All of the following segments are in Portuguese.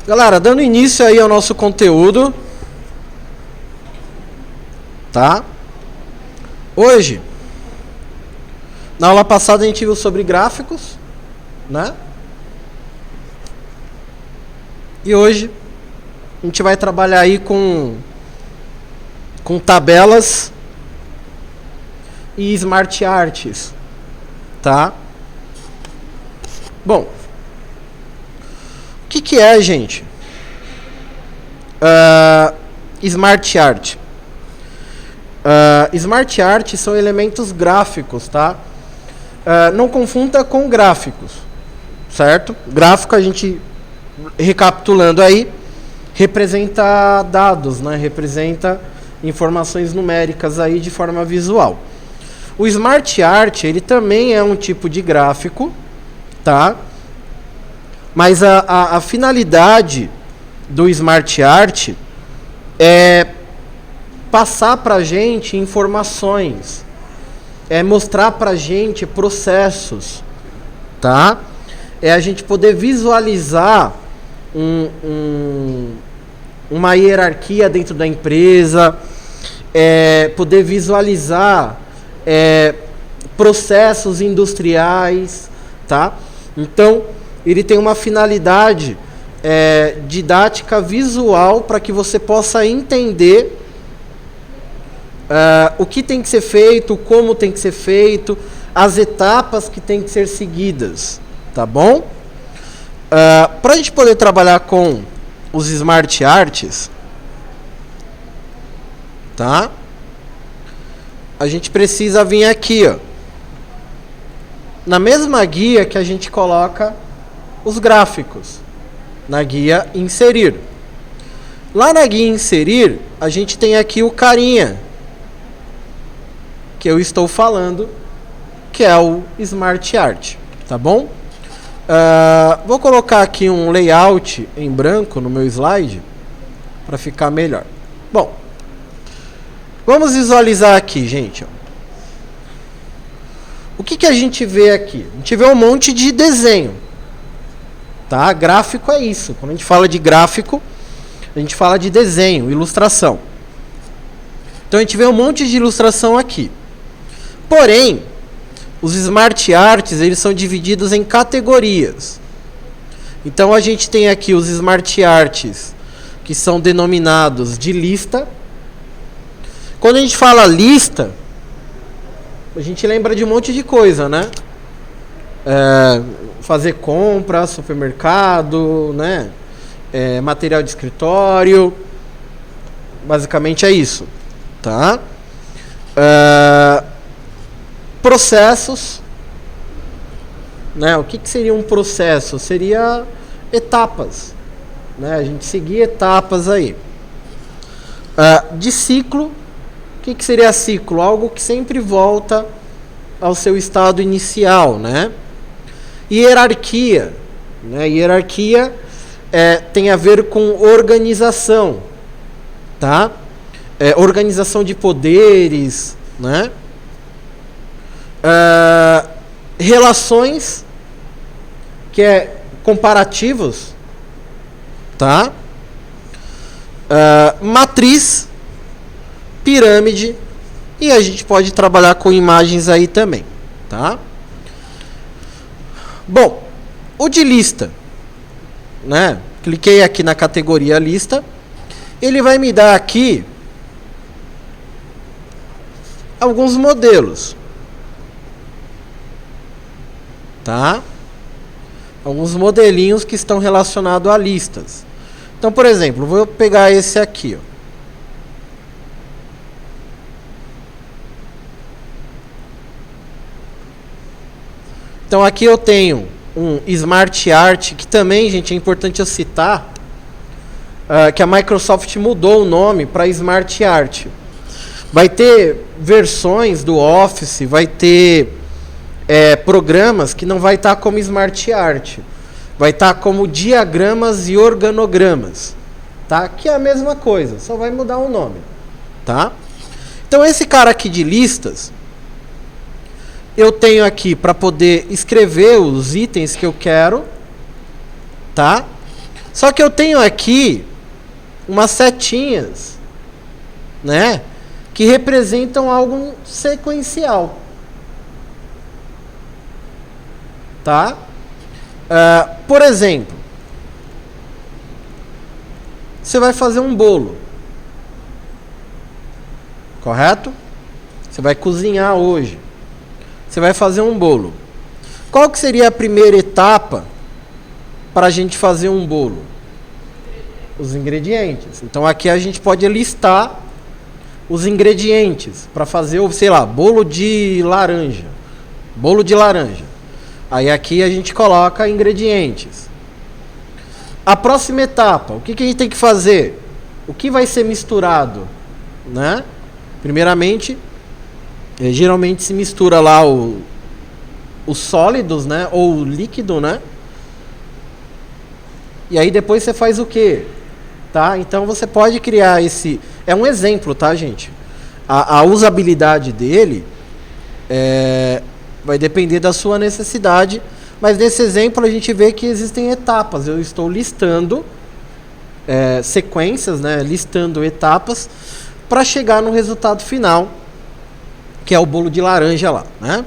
Galera, dando início aí ao nosso conteúdo, tá? Hoje, na aula passada a gente viu sobre gráficos, né? E hoje a gente vai trabalhar aí com tabelas e smart arts, tá? Bom, o que é, gente? Smart art. Smart art são elementos gráficos, tá? Não confunda com gráficos, certo? Gráfico, a gente, recapitulando aí, representa dados, né? Representa informações numéricas aí de forma visual. O Smart Art, ele também é um tipo de gráfico, tá? Mas a finalidade do Smart Art é passar para a gente informações, é mostrar para a gente processos, tá? É a gente poder visualizar uma hierarquia dentro da empresa, poder visualizar processos industriais, tá? Então, ele tem uma finalidade didática visual para que você possa entender o que tem que ser feito, como tem que ser feito, as etapas que tem que ser seguidas, tá bom? Para a gente poder trabalhar com os Smart Arts, tá? A gente precisa vir aqui, ó, na mesma guia que a gente coloca os gráficos, na guia inserir. Lá na guia inserir, a gente tem aqui o carinha que eu estou falando, que é o Smart Art, tá bom? Vou colocar aqui um layout em branco no meu slide para ficar melhor. Bom, vamos visualizar aqui, gente, ó. O que a gente vê aqui? A gente vê um monte de desenho, tá? Gráfico é isso. Quando a gente fala de gráfico, a gente fala de desenho, ilustração. Então a gente vê um monte de ilustração aqui. Porém, os Smart Arts, eles são divididos em categorias. Então a gente tem aqui os Smart Arts, que são denominados de lista. Quando a gente fala lista, a gente lembra de um monte de coisa, né? Fazer compra, supermercado, né? Material de escritório. Basicamente é isso, tá? Processos, né? O que seria um processo? Seria etapas, né? A gente seguir etapas aí. De ciclo, o que seria ciclo? Algo que sempre volta ao seu estado inicial, né? Hierarquia, né? Hierarquia tem a ver com organização, tá? Organização de poderes, né? Relações, que é comparativos, tá? Matriz, pirâmide, e a gente pode trabalhar com imagens aí também, tá? Bom, o de lista, né? Cliquei aqui na categoria lista, ele vai me dar aqui alguns modelos, tá? Alguns modelinhos que estão relacionados a listas. Então, por exemplo, vou pegar esse aqui, ó. Então aqui eu tenho um Smart Art, que também, gente, é importante eu citar, que a Microsoft mudou o nome para Smart Art. Vai ter versões do Office, vai ter programas que não vai estar como Smart Art, vai estar como diagramas e organogramas, tá? Que é a mesma coisa, só vai mudar o nome, tá? Então esse cara aqui de listas, eu tenho aqui para poder escrever os itens que eu quero, tá? Só que eu tenho aqui umas setinhas, né, que representam algo sequencial. Tá? Por exemplo, você vai fazer um bolo. Correto? Você vai cozinhar hoje. Você vai fazer um bolo. Qual que seria a primeira etapa para a gente fazer um bolo? Os ingredientes. Então aqui a gente pode listar os ingredientes para fazer, sei lá, bolo de laranja. Bolo de laranja. Aí aqui a gente coloca ingredientes. A próxima etapa, o que a gente tem que fazer? O que vai ser misturado? Né? Primeiramente, geralmente se mistura lá os sólidos, né? Ou o líquido, né? E aí depois você faz o quê? Tá? Então você pode criar esse... É um exemplo, tá, gente? A usabilidade dele vai depender da sua necessidade, mas nesse exemplo a gente vê que existem etapas. Eu estou listando sequências, né? Listando etapas para chegar no resultado final, que é o bolo de laranja lá, né?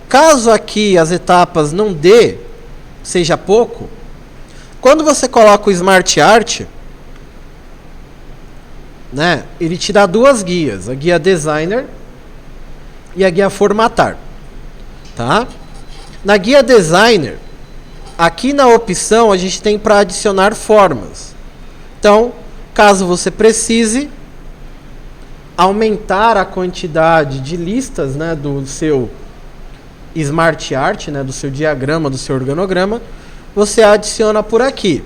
Caso aqui as etapas não seja pouco, quando você coloca o Smart Art, né, ele te dá duas guias, a guia Designer e a guia Formatar, tá? Na guia Designer, aqui na opção a gente tem para adicionar formas. Então, caso você precise aumentar a quantidade de listas, né, do seu Smart Art, né, do seu diagrama, do seu organograma, você adiciona por aqui.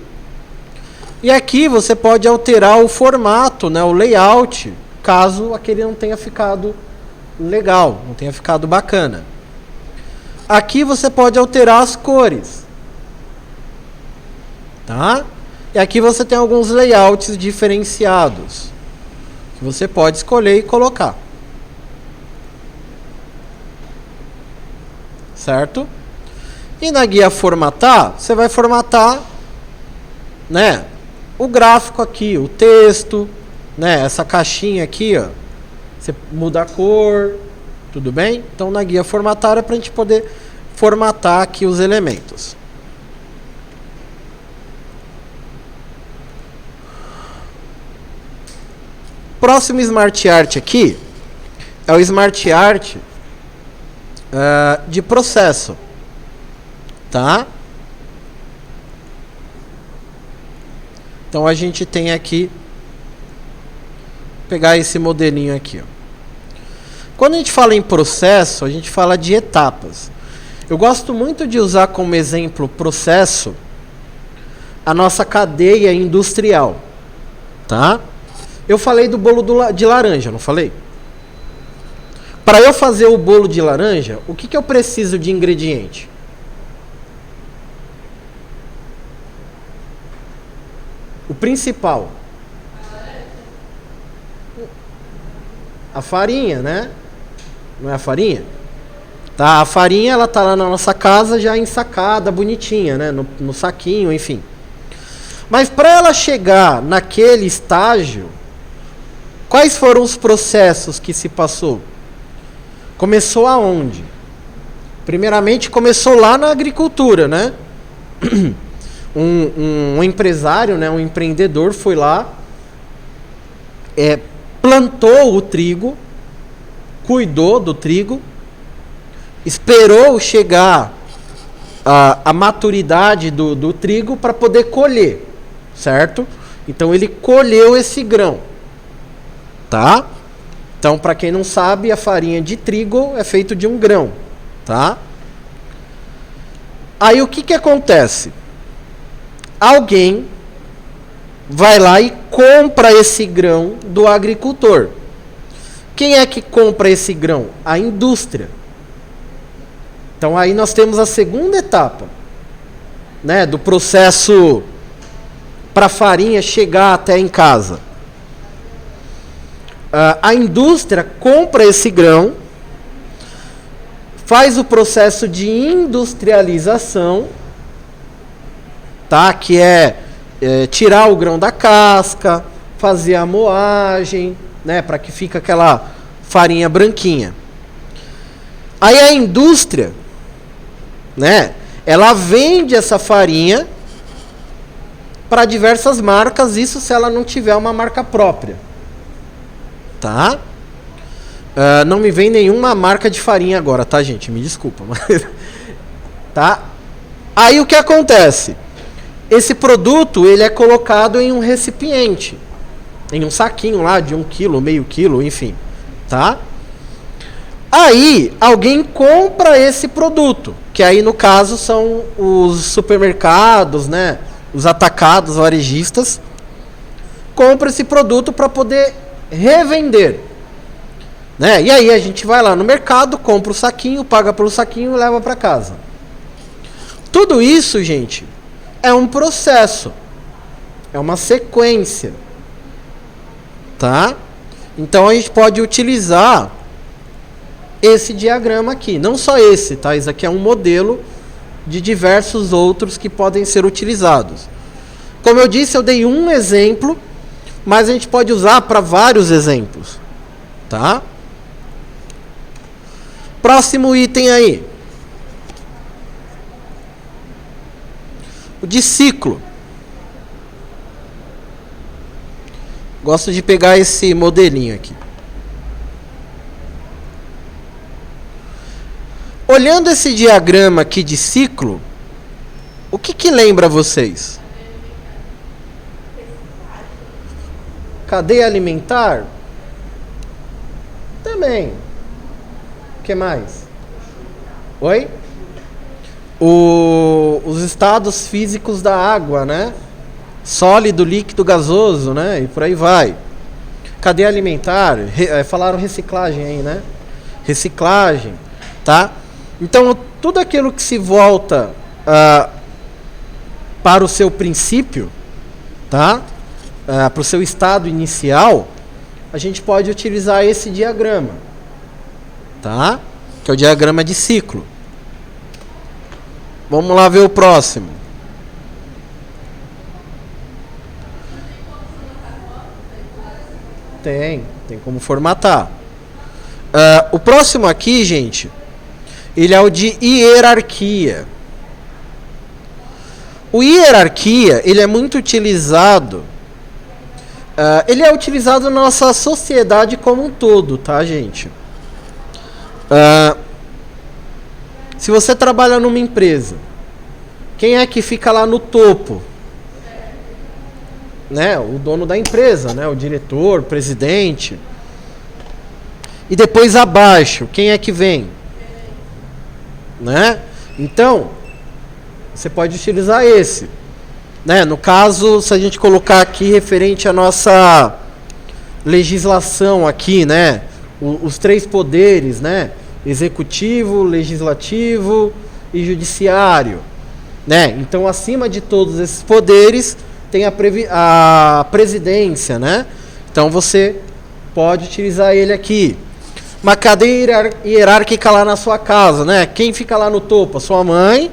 E aqui você pode alterar o formato, né, o layout, caso aquele não tenha ficado legal, não tenha ficado bacana. Aqui você pode alterar as cores. Tá? E aqui você tem alguns layouts diferenciados que você pode escolher e colocar. Certo? E na guia formatar, você vai formatar, né, o gráfico aqui, o texto, né, essa caixinha aqui, ó, você muda a cor, tudo bem? Então na guia formatar é para a gente poder formatar aqui os elementos. Próximo Smart Art aqui é o Smart Art de processo, tá? Então a gente tem aqui, pegar esse modelinho aqui, ó. Quando a gente fala em processo, a gente fala de etapas. Eu gosto muito de usar como exemplo processo a nossa cadeia industrial, tá? Eu falei do bolo de laranja, não falei? Para eu fazer o bolo de laranja, o que eu preciso de ingrediente? O principal. A farinha, né? Não é a farinha? Tá, a farinha ela tá lá na nossa casa já ensacada, bonitinha, né? No saquinho, enfim. Mas para ela chegar naquele estágio, quais foram os processos que se passou? Começou aonde? Primeiramente começou lá na agricultura, né? Um empresário, né, um empreendedor foi lá, plantou o trigo, cuidou do trigo, esperou chegar a maturidade do trigo para poder colher, certo? Então ele colheu esse grão, tá? Então, para quem não sabe, a farinha de trigo é feita de um grão, tá? Aí o que acontece? Alguém vai lá e compra esse grão do agricultor. Quem é que compra esse grão? A indústria. Então aí nós temos a segunda etapa, né, do processo para a farinha chegar até em casa. A indústria compra esse grão, faz o processo de industrialização tá? Que é tirar o grão da casca, fazer a moagem, né? Para que fique aquela farinha branquinha. Aí a indústria, né? Ela vende essa farinha para diversas marcas, isso se ela não tiver uma marca própria, tá? Não me vem nenhuma marca de farinha agora, tá, gente? Me desculpa, mas tá? Aí o que acontece? Esse produto, ele é colocado em um recipiente, em um saquinho lá de 1 quilo, meio quilo, enfim, tá? Aí alguém compra esse produto, que aí no caso são os supermercados, né? Os atacados, varejistas, compra esse produto para poder revender, né? E aí a gente vai lá no mercado, compra o saquinho, paga pelo saquinho e leva para casa. Tudo isso, gente, é um processo, é uma sequência, tá? Então a gente pode utilizar esse diagrama aqui, não só esse, tá? Isso aqui é um modelo de diversos outros que podem ser utilizados. Como eu disse, eu dei um exemplo, mas a gente pode usar para vários exemplos, tá? Próximo item aí. O de ciclo. Gosto de pegar esse modelinho aqui. Olhando esse diagrama aqui de ciclo, o que lembra vocês? Cadeia alimentar? Também. O que mais? Oi? Os estados físicos da água, né? Sólido, líquido, gasoso, né? E por aí vai. Cadeia alimentar, falaram reciclagem aí, né? Reciclagem, tá? Então, tudo aquilo que se volta para o seu princípio, tá? Para o seu estado inicial, a gente pode utilizar esse diagrama, tá? Que é o diagrama de ciclo. Vamos lá ver o próximo. Tem como formatar. O próximo aqui, gente, ele é o de hierarquia. O hierarquia, ele é muito utilizado, ele é utilizado na nossa sociedade como um todo, tá, gente? Se você trabalha numa empresa, quem é que fica lá no topo? Né? O dono da empresa, né? O diretor, o presidente. E depois abaixo, quem é que vem? Né? Então, você pode utilizar esse, né? No caso, se a gente colocar aqui referente à nossa legislação aqui, né? Os 3 poderes, né? Executivo, legislativo e judiciário, né? Então, acima de todos esses poderes tem a presidência, né? Então você pode utilizar ele aqui. Uma cadeia hierárquica lá na sua casa, né? Quem fica lá no topo? A sua mãe,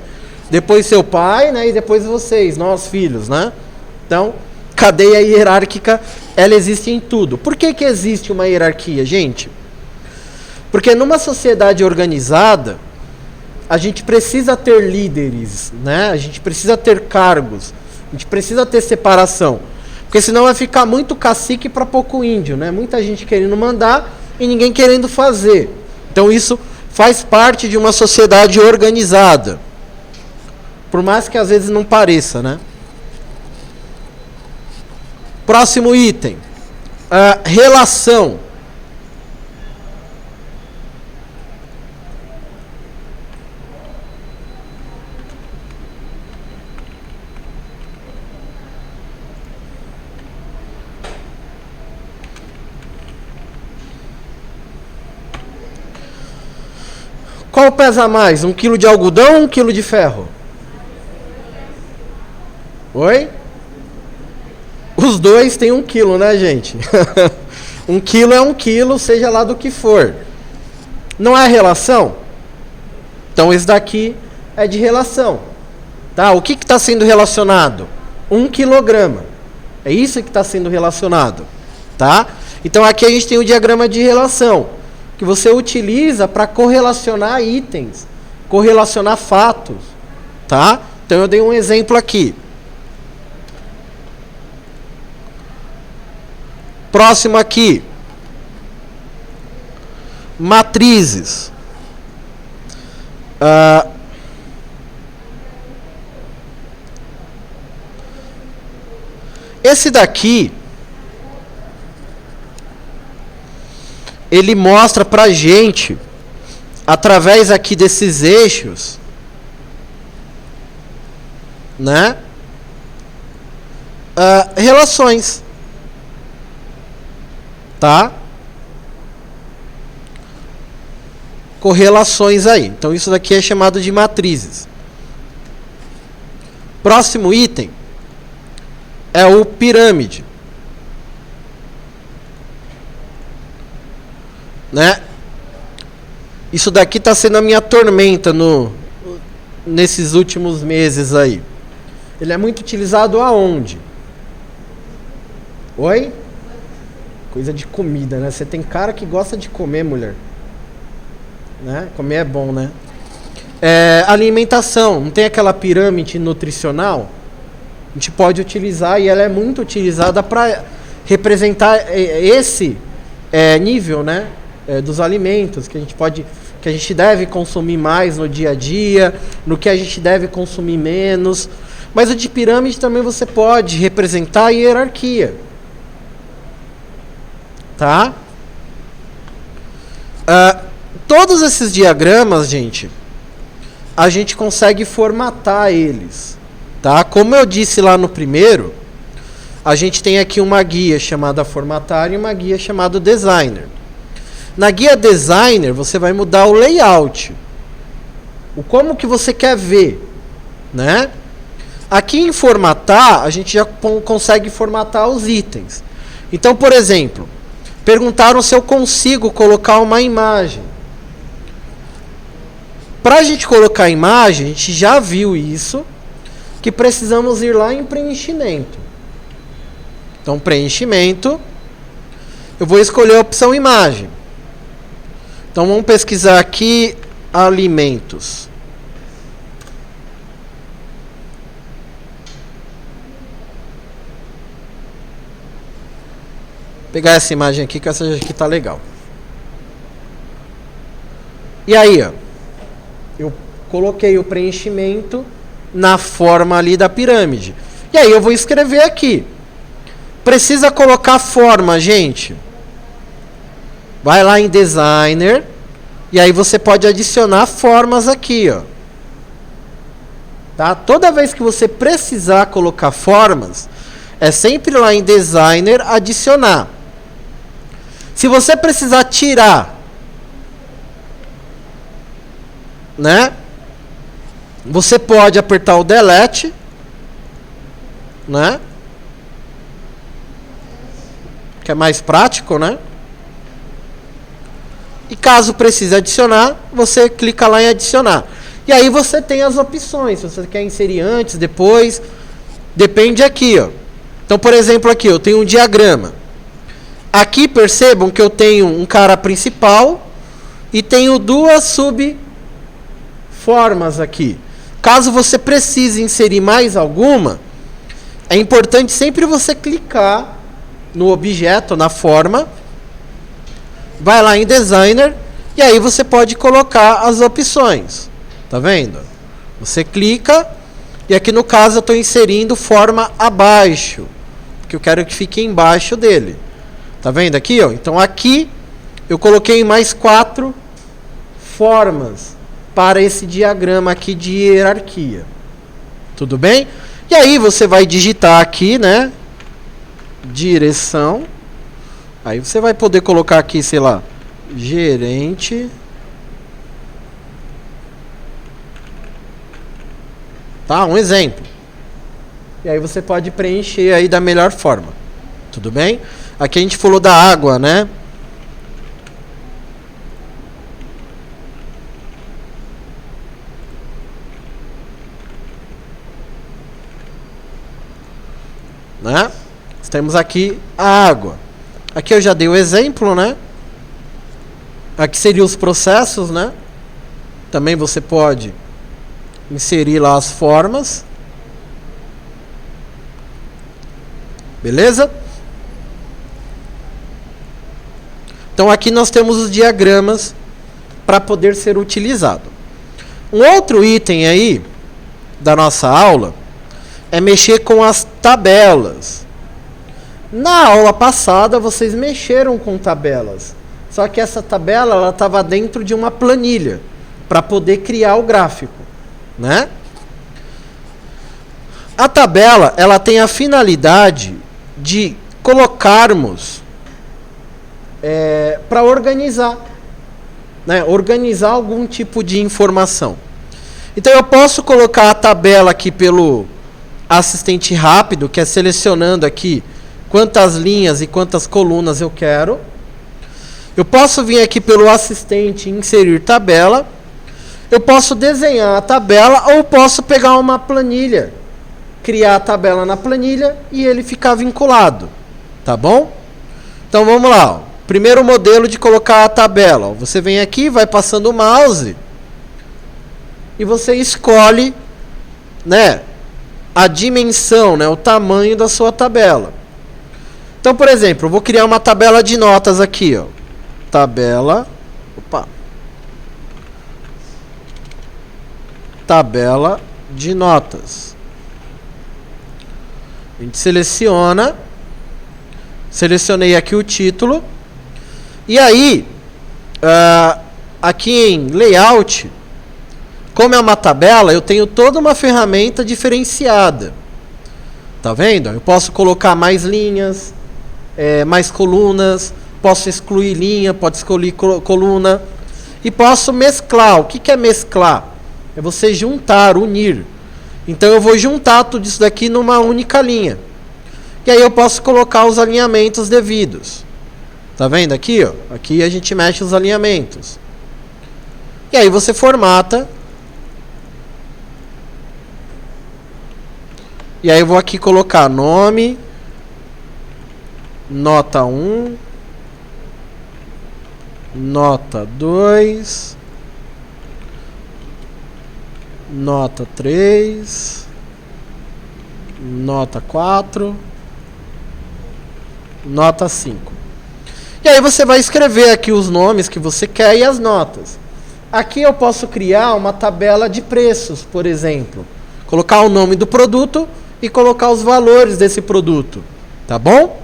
depois seu pai, né? E depois vocês, nós filhos, né? Então, cadeia hierárquica, ela existe em tudo. Por que existe uma hierarquia, gente? Porque numa sociedade organizada, a gente precisa ter líderes, né? A gente precisa ter cargos, a gente precisa ter separação. Porque senão vai ficar muito cacique para pouco índio, né? Muita gente querendo mandar e ninguém querendo fazer. Então isso faz parte de uma sociedade organizada. Por mais que às vezes não pareça, né? Próximo item. Relação. Qual pesa mais? 1 quilo de algodão ou 1 quilo de ferro? Oi? Os dois têm 1 quilo, né, gente? 1 quilo é 1 quilo, seja lá do que for. Não é relação? Então esse daqui é de relação, Tá? O que está sendo relacionado? 1 quilograma. É isso que está sendo relacionado. Tá? Então aqui a gente tem o diagrama de relação, que você utiliza para correlacionar itens, correlacionar fatos. Tá? Então eu dei um exemplo aqui. Próximo aqui. Matrizes. Esse daqui, ele mostra pra gente, através aqui desses eixos, né? Relações. Tá? Correlações aí. Então isso daqui é chamado de matrizes. Próximo item é o pirâmide. Né? Isso daqui está sendo a minha tormenta nesses últimos meses aí. Ele é muito utilizado aonde? Oi? Coisa de comida, né? Você tem cara que gosta de comer, mulher. Né? Comer é bom, né? Alimentação. Não tem aquela pirâmide nutricional? A gente pode utilizar, e ela é muito utilizada para representar esse nível, né? Dos alimentos que a gente deve consumir mais no dia a dia, no que a gente deve consumir menos. Mas o de pirâmide também você pode representar a hierarquia. Tá? Todos esses diagramas, gente, a gente consegue formatar eles. Tá? Como eu disse lá no primeiro, a gente tem aqui uma guia chamada formatar e uma guia chamada designer. Na guia designer, você vai mudar o layout. O como que você quer ver. Né? Aqui em formatar, a gente já consegue formatar os itens. Então, por exemplo, perguntaram se eu consigo colocar uma imagem. Para a gente colocar a imagem, a gente já viu isso, que precisamos ir lá em preenchimento. Então, preenchimento, eu vou escolher a opção imagem. Então, vamos pesquisar aqui alimentos. Vou pegar essa imagem aqui, que essa aqui tá legal. E aí, ó, eu coloquei o preenchimento na forma ali da pirâmide. E aí eu vou escrever aqui. Precisa colocar forma, gente. Vai lá em designer. E aí você pode adicionar formas aqui, ó. Tá? Toda vez que você precisar colocar formas, é sempre lá em designer adicionar. Se você precisar tirar, né? Você pode apertar o delete, né? Que é mais prático, né? E caso precise adicionar, você clica lá em adicionar. E aí você tem as opções, se você quer inserir antes, depois, depende aqui, ó. Então, por exemplo, aqui eu tenho um diagrama. Aqui percebam que eu tenho um cara principal e tenho duas subformas aqui. Caso você precise inserir mais alguma, é importante sempre você clicar no objeto, na forma, vai lá em designer e aí você pode colocar as opções. Tá vendo? Você clica e aqui no caso eu estou inserindo forma abaixo, porque eu quero que fique embaixo dele. Tá vendo aqui, ó? Então aqui eu coloquei mais 4 formas para esse diagrama aqui de hierarquia. Tudo bem? E aí você vai digitar aqui, né? Direção. Aí você vai poder colocar aqui, sei lá, gerente. Tá? Um exemplo. E aí você pode preencher aí da melhor forma. Tudo bem? Aqui a gente falou da água, né? né? Temos aqui a água. Aqui eu já dei o exemplo, né? Aqui seriam os processos, né? Também você pode inserir lá as formas. Beleza? Então aqui nós temos os diagramas para poder ser utilizado. Um outro item aí da nossa aula é mexer com as tabelas. Na aula passada vocês mexeram com tabelas, só que essa tabela ela estava dentro de uma planilha para poder criar o gráfico, né? A tabela ela tem a finalidade de colocarmos para organizar, né? Organizar algum tipo de informação. Então eu posso colocar a tabela aqui pelo assistente rápido, que é selecionando aqui quantas linhas e quantas colunas eu quero. Eu posso vir aqui pelo assistente inserir tabela. Eu posso desenhar a tabela ou posso pegar uma planilha, criar a tabela na planilha e ele ficar vinculado. Tá bom? Então vamos lá. Ó. Primeiro modelo de colocar a tabela. Ó. Você vem aqui, vai passando o mouse e você escolhe, né, a dimensão, né, o tamanho da sua tabela. Então, por exemplo, eu vou criar uma tabela de notas aqui, ó. Tabela de notas. A gente seleciona. Selecionei aqui o título. E aí, aqui em Layout, como é uma tabela, eu tenho toda uma ferramenta diferenciada. Tá vendo? Eu posso colocar mais linhas, mais colunas, posso excluir linha, pode excluir coluna. E posso mesclar. O que é mesclar? É você juntar, unir. Então eu vou juntar tudo isso daqui numa única linha. E aí eu posso colocar os alinhamentos devidos. Tá vendo aqui, ó? Aqui a gente mexe os alinhamentos. E aí você formata. E aí eu vou aqui colocar nome, nota 1, nota 2, nota 3, nota 4, nota 5. E aí você vai escrever aqui os nomes que você quer e as notas. Aqui eu posso criar uma tabela de preços, por exemplo. Colocar o nome do produto e colocar os valores desse produto. Tá bom?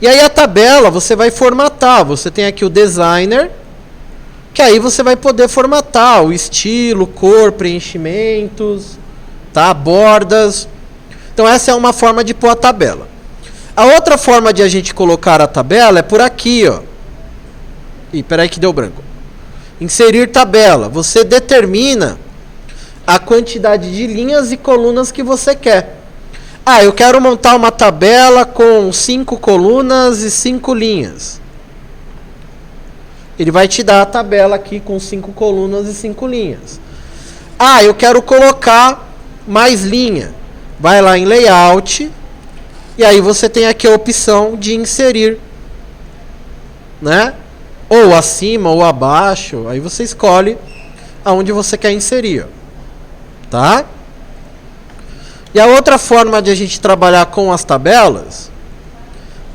E aí a tabela você vai formatar. Você tem aqui o designer, que aí você vai poder formatar o estilo, cor, preenchimentos, tá? Bordas. Então essa é uma forma de pôr a tabela. A outra forma de a gente colocar a tabela é por aqui, ó. Ih, peraí que deu branco. Inserir tabela. Você determina a quantidade de linhas e colunas que você quer. Ah, eu quero montar uma tabela com 5 colunas e 5 linhas. Ele vai te dar a tabela aqui com 5 colunas e 5 linhas. Ah, eu quero colocar mais linha. Vai lá em Layout. E aí você tem aqui a opção de inserir. Né? Ou acima ou abaixo. Aí você escolhe aonde você quer inserir. Tá? E a outra forma de a gente trabalhar com as tabelas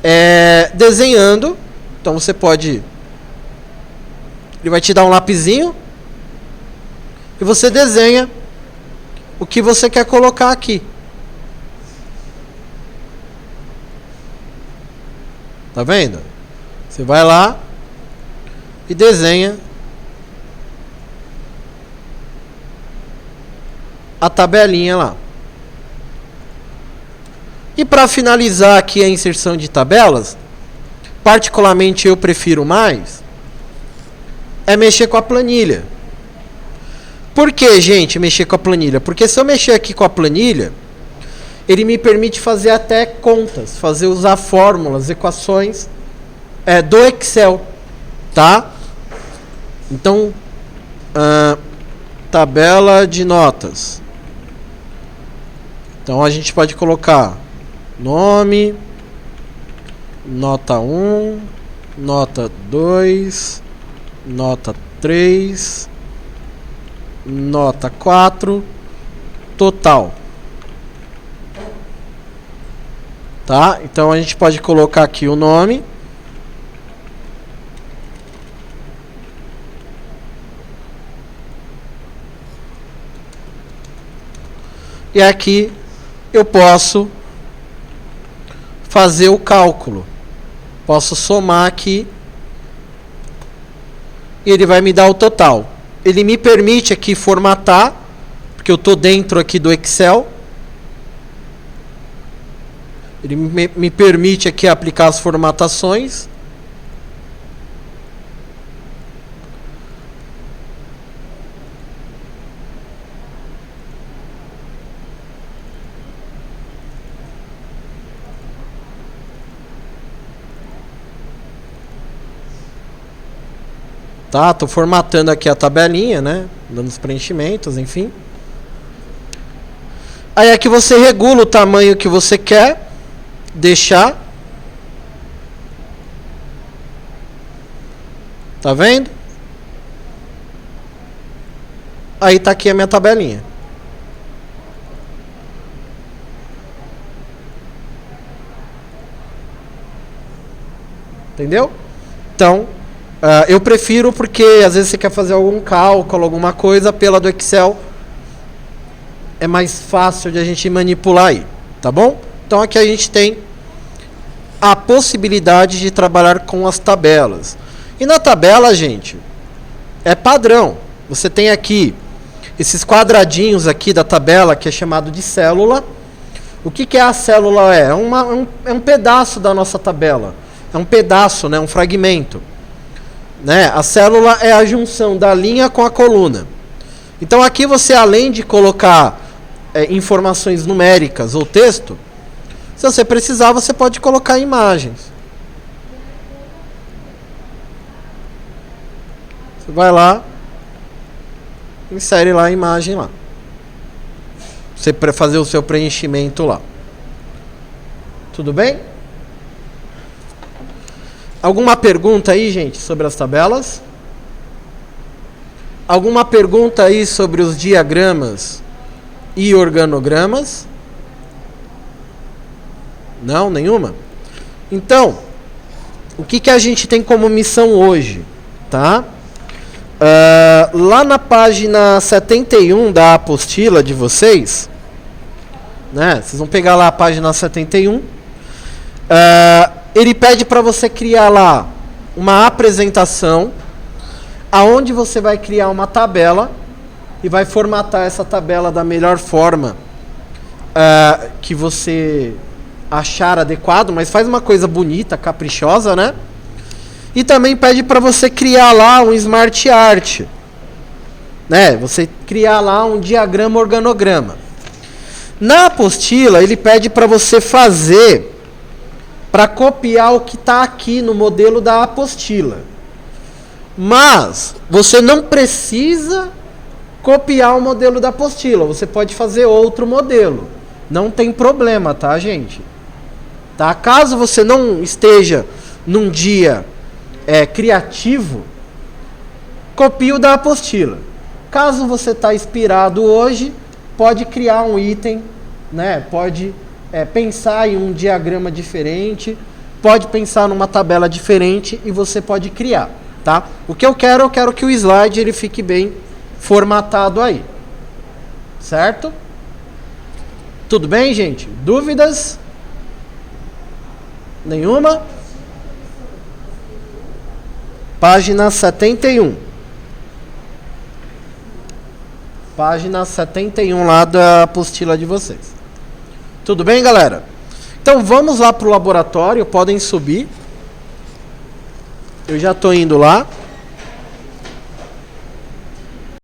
é desenhando. Então você pode... Ele vai te dar um lapisinho e você desenha o que você quer colocar aqui. Tá vendo? Você vai lá e desenha a tabelinha lá. E para finalizar aqui a inserção de tabelas, particularmente eu prefiro mais, é mexer com a planilha. Por que, gente, mexer com a planilha? Porque se eu mexer aqui com a planilha, ele me permite fazer até contas, usar fórmulas, equações do Excel, tá? Então, tabela de notas. Então a gente pode colocar Nome, nota 1, nota 2, nota 3, nota 4, total. Tá? Então a gente pode colocar aqui o nome. E aqui eu posso fazer o cálculo. Posso somar aqui e ele vai me dar o total. Ele me permite aqui formatar, porque eu estou dentro aqui do Excel. Ele me permite aqui aplicar as formatações. Tá, tô formatando aqui a tabelinha, né? Dando os preenchimentos, enfim. Aí aqui você regula o tamanho que você quer deixar. Tá vendo? Aí tá aqui a minha tabelinha. Entendeu? Então, eu prefiro porque às vezes você quer fazer algum cálculo, alguma coisa, pela do Excel é mais fácil de a gente manipular aí, tá bom? Então aqui a gente tem a possibilidade de trabalhar com as tabelas. E na tabela, gente, é padrão. Você tem aqui esses quadradinhos aqui da tabela que é chamado de célula. O que é a célula? É um pedaço da nossa tabela. É um pedaço, né? Um fragmento. Né? A célula é a junção da linha com a coluna. Então aqui você, além de colocar informações numéricas ou texto, se você precisar, você pode colocar imagens. Você vai lá, insere lá a imagem lá. Você para fazer o seu preenchimento lá. Tudo bem? Alguma pergunta aí, gente, sobre as tabelas? Alguma pergunta aí sobre os diagramas e organogramas? Não, nenhuma? Então, o que a gente tem como missão hoje? Tá? Lá na página 71 da apostila de vocês, né? Vocês vão pegar lá a página 71. Ele pede para você criar lá uma apresentação, aonde você vai criar uma tabela e vai formatar essa tabela da melhor forma que você achar adequado, mas faz uma coisa bonita, caprichosa, né? E também pede para você criar lá um Smart Art, né? Você criar lá um diagrama organograma. Na apostila, ele pede para você fazer, para copiar o que está aqui no modelo da apostila. Mas você não precisa copiar o modelo da apostila. Você pode fazer outro modelo. Não tem problema, tá, gente? Tá? Caso você não esteja num dia criativo, copie o da apostila. Caso você está inspirado hoje, pode criar um item, né? Pode pensar em um diagrama diferente, pode pensar numa tabela diferente e você pode criar, tá? O que eu quero que o slide ele fique bem formatado aí, certo? Tudo bem, gente? Dúvidas? Nenhuma? Página 71. Página 71 lá da apostila de vocês. Tudo bem, galera? Então vamos lá para o laboratório, podem subir. Eu já estou indo lá.